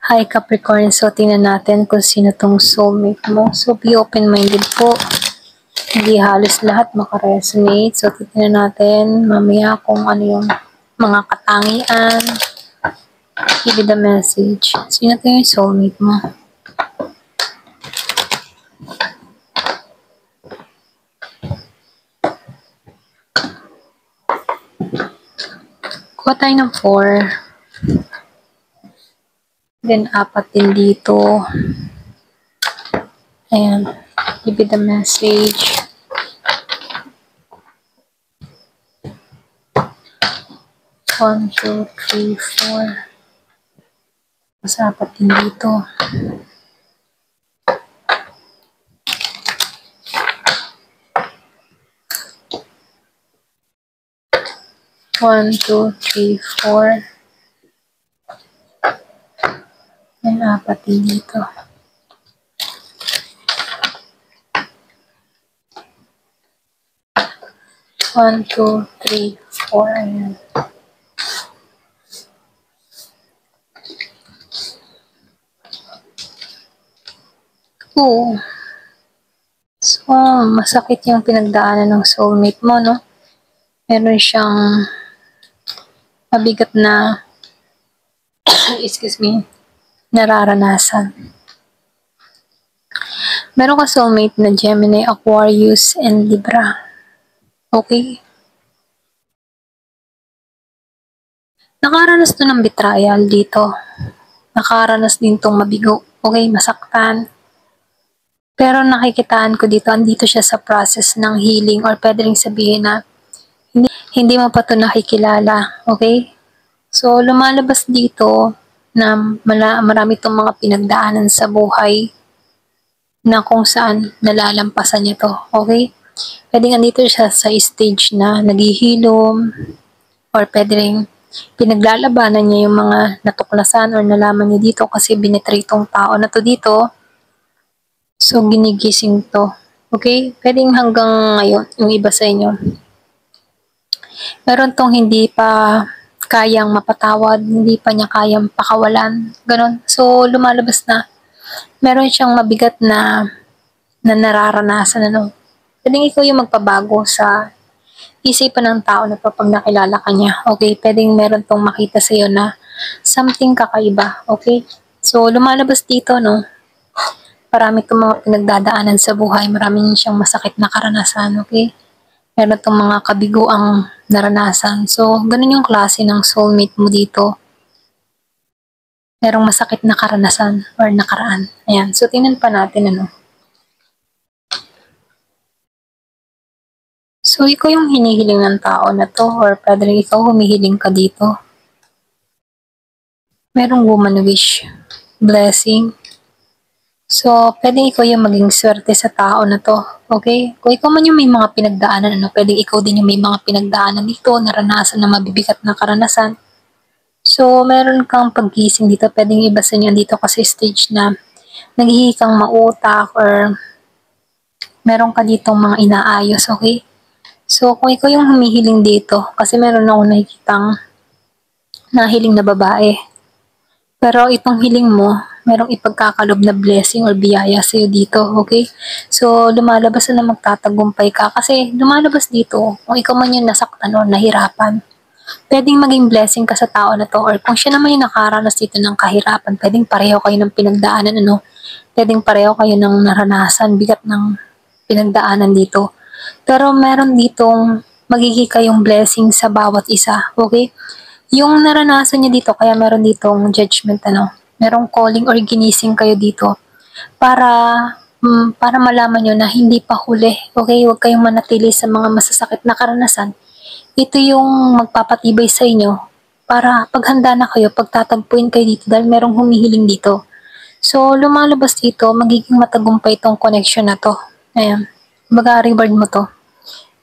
Hi Capricorn, so tingnan natin kung sino tong soulmate mo. So be open-minded po. Hindi halos lahat makaresonate. So titingnan natin mamaya kung ano yung mga katangian. Give it the message. Sino to yung soulmate mo? Kuha tayo ng 4. Then 4 din dito. Ayan. Give it the message. One, two, three, 4. Mas 4 din dito. One, two, three, 4. Yan, 4 din dito. One, two, three, 4. Ayan. Oo. So, masakit yung pinagdaanan ng soulmate mo, no? Meron siyang mabigat na, excuse me, nararanasan. Meron ka soulmate na Gemini, Aquarius, and Libra. Okay? Nakaranas to ng betrayal dito. Nakaranas din tong mabigo. Okay, masaktan. Pero nakikitaan ko dito, andito siya sa process ng healing or pwede rin sabihin na hindi mo pa to nakikilala. Okay? So, lumalabas dito na marami itong mga pinagdaanan sa buhay na kung saan nalalampasan niya to. Okay? Pwede nga dito siya sa stage na naghihilom or pwede rin pinaglalabanan niya yung mga natuklasan or nalaman niya dito kasi binitray tong tao na to dito. So, ginigising to. Okay? Pwedeng hanggang ngayon, yung iba sa inyo. Meron tong hindi pa kayang mapatawad, hindi pa niya kayang pakawalan, ganon. So, lumalabas na meron siyang mabigat na nararanasan, ano. Pwedeng ikaw yung magpabago sa isipan ng tao na pag nakilala ka niya, okay? Pwedeng meron tong makita sa'yo na something kakaiba, okay? So, lumalabas dito, no, marami itong mga pinagdadaanan sa buhay, maraming siyang masakit na karanasan, okay? Meron itong mga kabiguang naranasan. So, ganun yung klase ng soulmate mo dito. Merong masakit na karanasan or nakaraan. Ayan. So, tingnan pa natin, ano. So, ikaw yung hinihiling ng tao na to or pwede rin ikaw humihiling ka dito. Merong woman wish. Blessing. So, pwede ikaw yung maging swerte sa tao na to. Okay? Kung ikaw man yung may mga pinagdaanan, ano, pwede ikaw din yung may mga pinagdaanan dito, naranasan na mabibigat na karanasan. So, meron kang paggising dito, pwedeng iba sa inyo dito kasi stage na naghihi kang mautak or meron ka ditong mga inaayos, okay? So, kung ikaw yung humihiling dito, kasi meron akong nakikitang nahiling na babae. Pero itong hiling mo, merong ipagkakalob na blessing or biyaya sa'yo dito, okay? So, lumalabas na magtatagumpay ka kasi lumalabas dito, kung ikaw man yung nasaktan o nahirapan, pwedeng maging blessing ka sa tao na to or kung siya naman yung nakaranas dito ng kahirapan, pwedeng pareho kayo ng pinagdaanan, ano? Pwedeng pareho kayo ng naranasan, bigat ng pinagdaanan dito. Pero meron ditong magiging kayong blessing sa bawat isa, okay? Yung naranasan niya dito, kaya meron ditong judgment, ano? Merong calling or ginising kayo dito para para malaman nyo na hindi pa huli, okay? Huwag kayong manatili sa mga masasakit na karanasan. Ito yung magpapatibay sa inyo para paghanda na kayo, pagtatagpuin kayo dito dahil merong humihiling dito. So, lumalabas dito, magiging matagumpay itong connection na to. Ayan. Mag-reward mo to.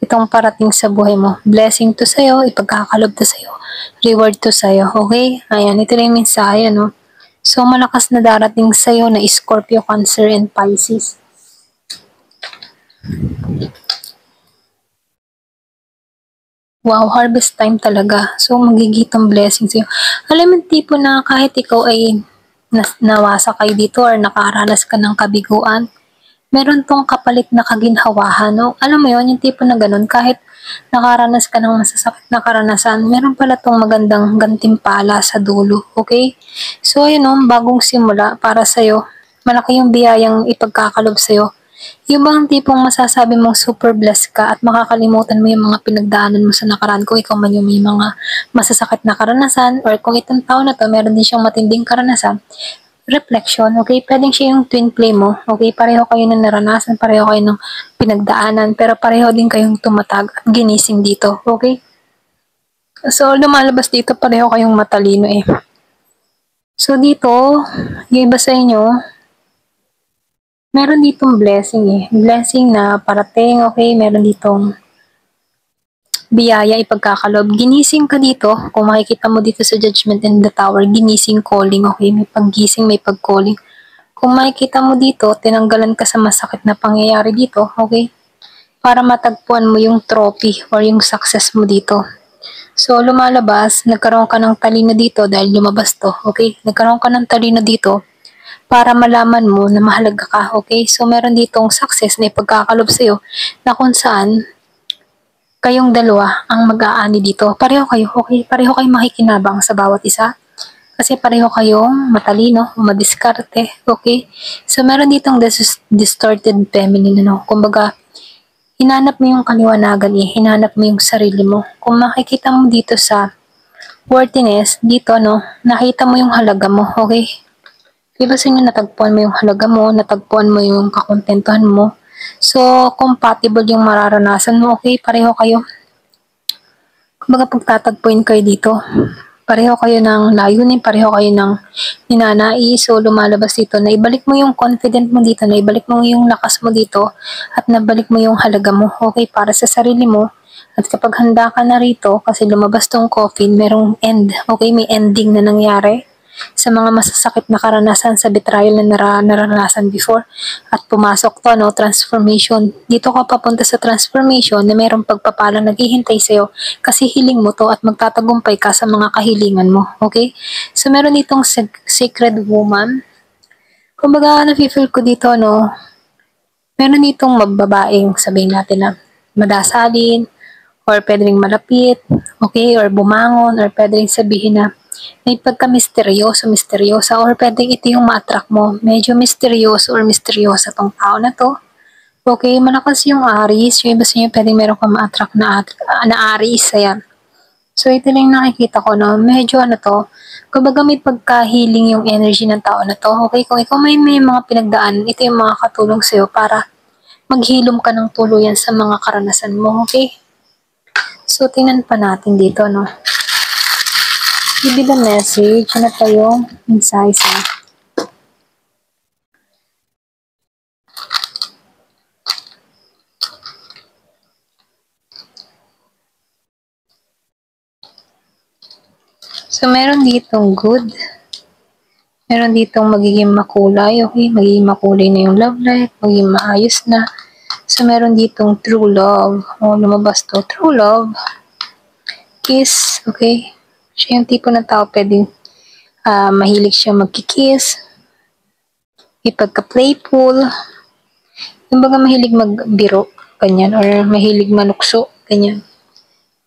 Itong parating sa buhay mo. Blessing to sa'yo, ipagkakalob to sa'yo. Reward to sa'yo, okay? Ayan, ito na yung mensahe, no? So, malakas na darating sa'yo na Scorpio, Cancer, and Pisces. Wow, harvest time talaga. So, magigitong blessing sa'yo. Alam mo, tipo na kahit ikaw ay nawasa kayo dito or nakaranas ka ng kabiguan, meron tong kapalit na kaginhawahan, no? Alam mo yon, yung tipo na ganun, kahit nakaranas ka ng masasakit na karanasan, meron pala tong magandang gantimpala sa dulo, okay? So, ayun, no, bagong simula para sa'yo. Malaki yung biyayang ipagkakalob sa'yo. Yung bang tipong masasabi mong super blessed ka at makakalimutan mo yung mga pinagdaanan mo sa nakaraan, kung ikaw man yung may mga masasakit na karanasan or kung itong tao na to meron din siyang matinding karanasan, reflection, okay? Pwedeng siya yung twin flame mo, okay? Pareho kayo ng naranasan, pareho kayo ng pinagdaanan, pero pareho din kayong tumatag at ginising dito, okay? So, lumalabas dito, pareho kayong matalino eh. So, dito, yung iba sa inyo, meron ditong blessing eh. Blessing na parating, okay? Meron ditong biyaya ipagkakalob. Ginising ka dito. Kung makikita mo dito sa Judgment in the Tower, ginising calling, okay? May paggising, may pag-calling. Kung makikita mo dito, tinanggalan ka sa masakit na pangyayari dito, okay? Para matagpuan mo yung trophy or yung success mo dito. So, lumalabas, nagkaroon ka ng talino dito dahil lumabas to, okay? Nagkaroon ka ng talino dito para malaman mo na mahalaga ka, okay? So, meron ditong success na ipagkakalob sa'yo na kung saan kayong dalawa ang mag-aani dito. Pareho kayo, okay? Pareho kayong makikinabang sa bawat isa. Kasi pareho kayong matalino, madiskarte, okay? So, meron ditong distorted feminine, ano? Kumbaga, hinanap mo yung kaliwanagan eh, hinanap mo yung sarili mo. Kung makikita mo dito sa worthiness, dito, no, nakita mo yung halaga mo, okay? Diba sa inyo, natagpuan mo yung halaga mo, natagpuan mo yung kakontentuhan mo. So, compatible yung mararanasan mo, okay? Pareho kayo. Kumbaga, pagtatagpuin kayo dito, pareho kayo ng layunin, pareho kayo ng ninanais. So, lumalabas dito na ibalik mo yung confident mo dito, na ibalik mo yung lakas mo dito, at nabalik mo yung halaga mo, okay, para sa sarili mo. At kapag handa ka na rito, kasi lumabas tong coffin, merong end, okay, may ending na nangyari sa mga masasakit na karanasan sa betrayal na naranasan before, at pumasok to, no, transformation. Dito ka papunta sa transformation na merong pagpapalang naghihintay sa'yo kasi hiling mo to at magtatagumpay ka sa mga kahilingan mo, okay? So, meron itong sacred woman. Kumbaga, nafe-feel ko dito, no, meron itong mababaeng, sabihin natin na madasalin, or pwede ring malapit, okay, or bumangon, or pwede ring sabihin na may pagka-misteryoso, misteryosa, or pwedeng ito yung ma-attract mo. Medyo misteryoso or misteryosa tong tao na to. Okay, malakas yung Aries. Yung iba sa inyo, pwedeng meron kang ma-attract na Aries. Ayan. So, ito lang yung nakikita ko, no? Medyo ano to, kumbaga may pagka-healing yung energy ng tao na to. Okay, kung ikaw may mga pinagdaan, ito yung mga katulong sa'yo para maghilom ka ng tuluyan sa mga karanasan mo. Okay? So, tingnan pa natin dito, no? Give me the message. Ano pa yung insights, ha? So, meron ditong good. Meron ditong magiging makulay, okay? Magiging makulay na yung love life, magiging maayos na. So, meron ditong true love. O, lumabas to. True love. Kiss, okay? Siya yung tipo ng tao pwedeng mahilig siya magkikiss. Ipagka-playful. Yung baga mahilig magbiro, ganyan. Or mahilig manukso, ganyan.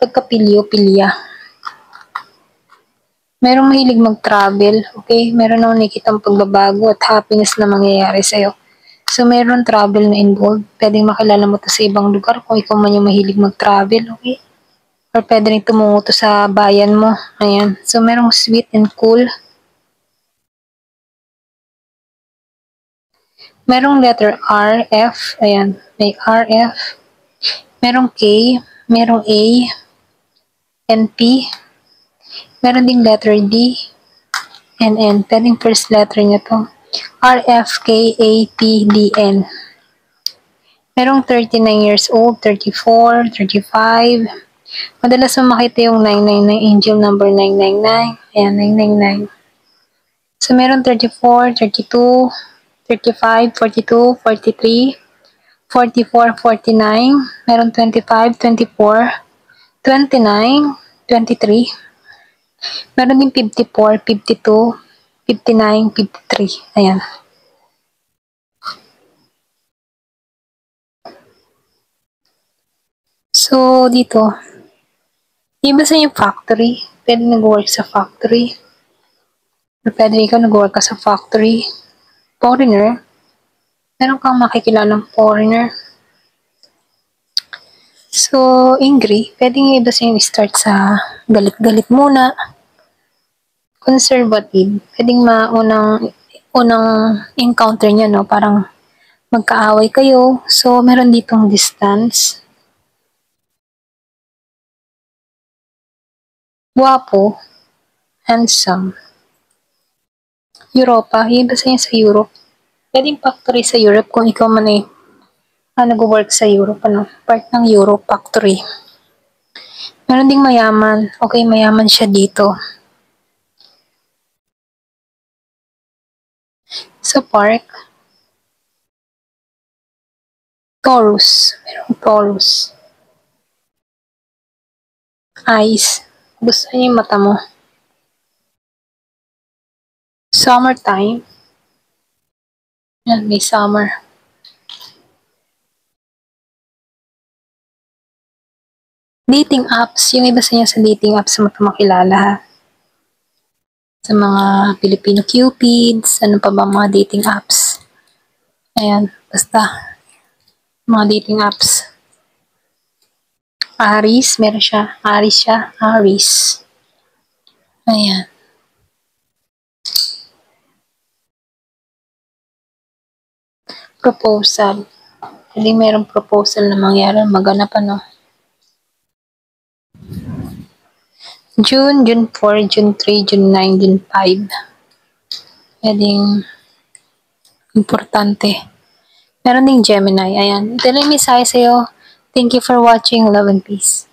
Pagka-pilyo-pilya. Merong mahilig mag-travel, okay? Meron akong nakikitang pagbabago at happiness na mangyayari sa'yo. So, meron travel na involved. Pwedeng makilala mo to sa ibang lugar kung ikaw man yung mahilig mag-travel, okay? Or pwede rin tumungo to sa bayan mo. Ayan. So, merong sweet and cool. Merong letter R, F. Ayan. May R, F. Merong K. Merong A. N, P. Meron ding letter D. and N. Pwedeng first letter niya to. R, F, K, A, P, D, N. Merong 39 years old, 34, 35. Madalas mo makita yung 999, angel number 999. Ayan, 999. So, meron 34, 32, 35, 42, 43, 44, 49. Meron 25, 24, 29, 23. Meron din 54, 52, 59, 53. Ayan. So, dito, iba sa yung factory. Pwede nag-work sa factory. Or pwede ikaw nag-work ka sa factory. Foreigner. Meron kang makikilalang foreigner. So, angry. Pwede nga iba sa yung start sa galit-galit muna. Conservative. Pwedeng unang encounter niya, no? Parang magkaaway kayo. So, meron ditong distance. Guwapo. Handsome. Europa. Iba sa niya sa Europe. Pwedeng factory sa Europe kung ikaw man ay nag-work sa Europe, part ng Europe factory. Meron ding mayaman. Okay, mayaman siya dito. Sa park, Taurus. Merong Taurus. Eyes. Gusto niya yung mata mo. Summertime. Yan, may summer. Dating apps. Yung iba sa niya sa dating apps sa makilala. Sa mga Filipino Cupids. Ano pa ba mga dating apps. Ayan, basta. Mga dating apps. Aries, meron siya. Aries siya. Aries. Ayan. Proposal. Hindi merong proposal na mangyari. Maganap June, June 4, June 3, June 9, June 5. Pwedeng importante. Meron ding Gemini. Ayan. Ito lang yung mensahe sa'yo. Thank you for watching. Love and peace.